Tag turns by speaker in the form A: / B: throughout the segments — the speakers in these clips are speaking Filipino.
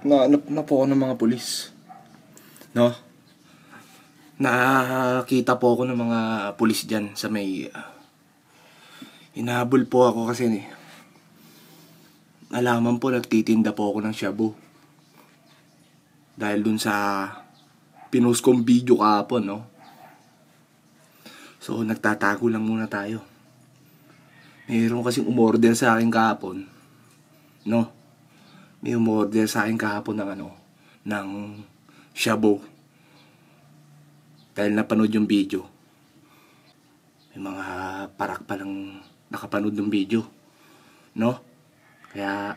A: nahanap na po ako ng mga pulis. No? Nakita po ako ng mga pulis dyan sa may... hinahabol po ako kasi alaman po nagtitinda po ako ng shabu. Dahil dun sa pinost kong video kahapon, no? So, nagtatago lang muna tayo. Mayroon kasing umorder sa akin kahapon, no? May umorder sa akin kahapon ng shabu. Dahil napanood yung video. May mga parak pa lang nakapanood ng video, no? Kaya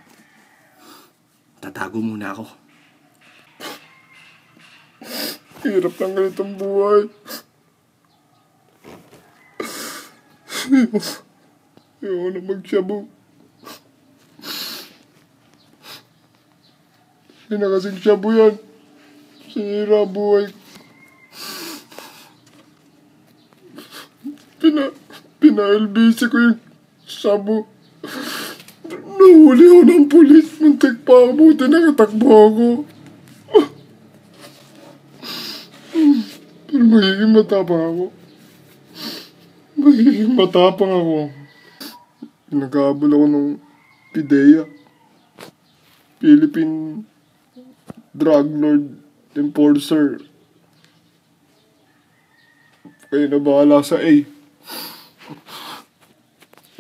A: tatago muna ako.
B: Hirap ng ganitong buhay. Ayoko na magshabu. Hindi na kasing shabu yan. Sinira buhay. Pina-LBC ko yung shabu. Nahuli ako ng pulis. Muntik pa ako. Buti nakatakbo ako. Pero magiging matapang ako. Nag-aabol ako ng PIDEA. Philippine Drug Lord Enforcer. Kayo na bahala sa A.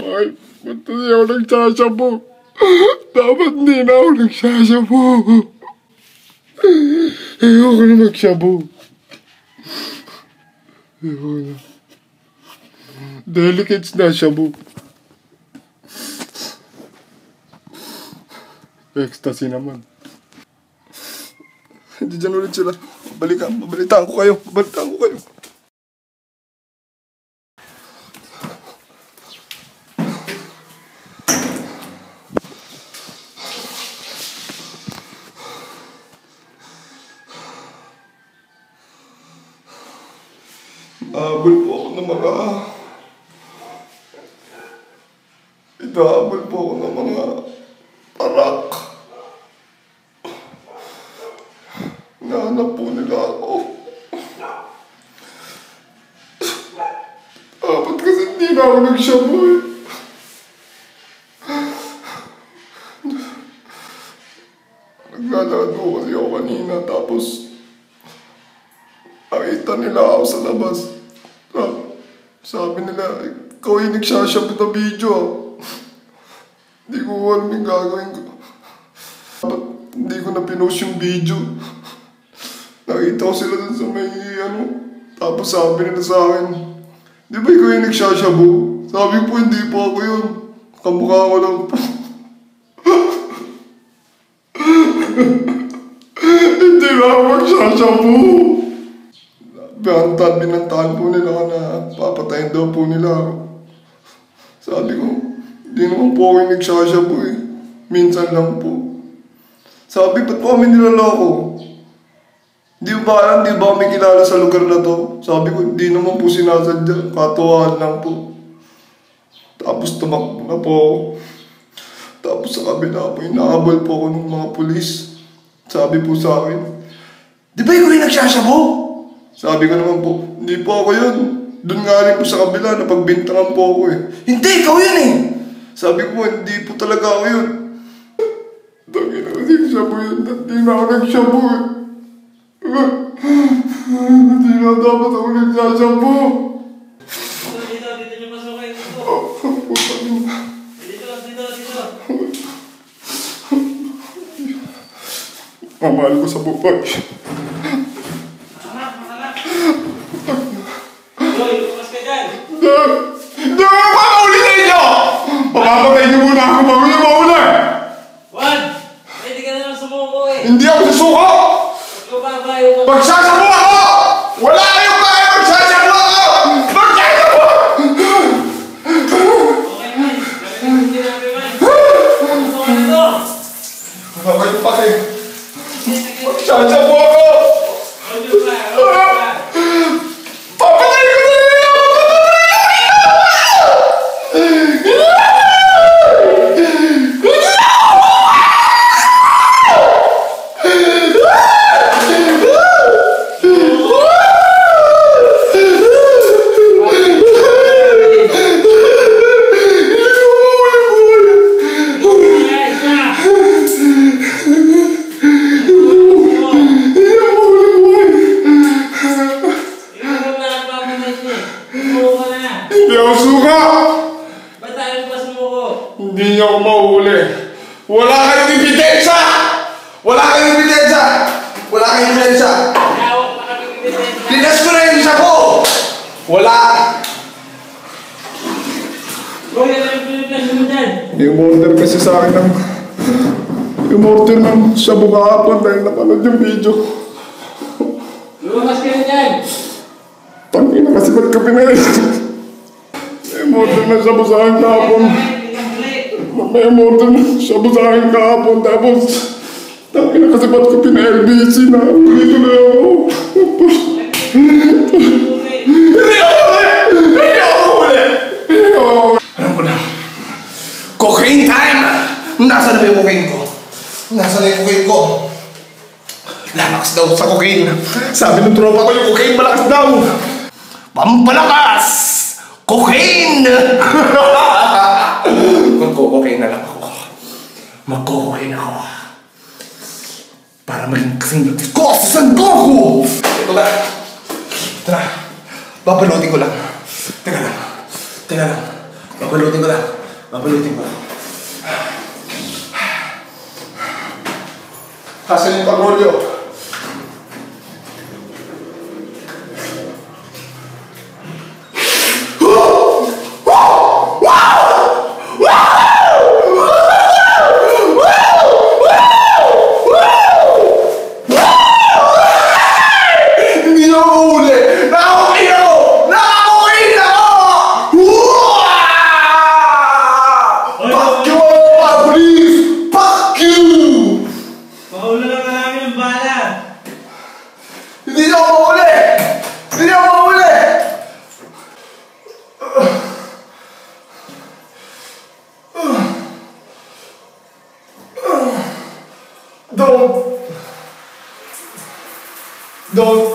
B: Ay, ba't hindi ako nagsasabu? Dapat hindi na ako nagsasabu. Ayoko na magsabu. Ayoko na. Delicates na shabu. Ecstasy naman. Hindi dyan ulit sila. Babalitaan ko kayo. Habol po ako ng mga... Habol po ako ng mga parak. Nahanap po nila ako. Dapat kasi hindi na ako nagshabu eh. Naglalakad ko kasi ako kanina tapos nakita nila ako sa labas. Sabi nila, ikaw yung nagsashabu na video. Hindi ko alam yung gagawin ko. Dapat hindi ko na pinost yung video. Nakita ko sila dun sa may tapos sabi nila sa akin, di ba ikaw yung nagsashabu? Sabi po, hindi po ako yun. Kamukha ko lang po. Hindi na ako magsashabu. Binantahan po nila na papatayin daw po nila ako. Sabi ko, hindi naman po ako yung nagsashabu eh. Minsan lang po. Sabi, ba't po kami nilaloko? Di ba alam, di ba kami kilala sa lugar na to? Sabi ko, hindi naman po sinasadya. Katuwaan lang po. Tapos tumakbo na po ako. Tapos sa kabila po, inahabol po ako ng mga pulis. Sabi po sa akin, di ba ikaw yung nagsashabu? Sabi ko naman po, hindi po ako yun. Doon nga rin po sa kabila, napagbintangan po ako eh. Hindi, ikaw yun eh! Sabi ko, hindi po talaga ako yun. Dagi na kasi shabu yun, hindi na ako nagshabu eh. Hindi na dapat ako nagsashabu.
C: Dito niyo masukin dito. Dito.
B: Mamahal ko sa buhay. Hindi mo pa maulitin nyo! Papapatay niyo muna ako bago niyo mauli!
C: Juan! Hindi ka naman sumuko eh!
B: Hindi ako susuko! Magsasabu ako! Wala kayong kaya magsasabu ako! Magsasabu!
C: Okay, man. Gawin natin sinabi, man. Gusto ka nito?
B: Nakakayo pa kayo. Magsasabu ako! Papatay ko na nila!
A: Wala!
C: Boy, ano yung piniplasyon mo dyan?
B: I-order kasi sa akin ng... I-order ng shabu kahapon dahil napanood yung video.
C: Lumakas ka na dyan!
B: Tangina kasi ba't ka pinay? I-order ng shabu sa akin kahapon. May i-order ng shabu sa akin kahapon. Tapos... Tangina kasi ba't ka pinay-LBC na? Dito na ako.
A: Alam ko na. Cocaine time! Nasaan na ba yung cocaine ko? Nasaan na yung cocaine ko? Lalakas daw sa cocaine. Sabi ng tropa ko yung cocaine malakas daw. Pampalakas! Cocaine! Magko-cocaine na lang ako. Magko-cocaine ako. Para maging kasing ko sa sanduko! Ito na. Ito na. Babalutin ko lang. Teka lang. Teka lang. Babalutin ko lang. Babalutin ko lang.
B: Hasan yung pagrolyo.
A: Hindi na mahuli! Nakakukay ako! Nakakukay ako!
B: Fuck you, mga police! Fuck you!
C: Paulo lang ka namin yung bala!
A: Hindi na ako mahuli! Hindi na ako mahuli!
B: Don't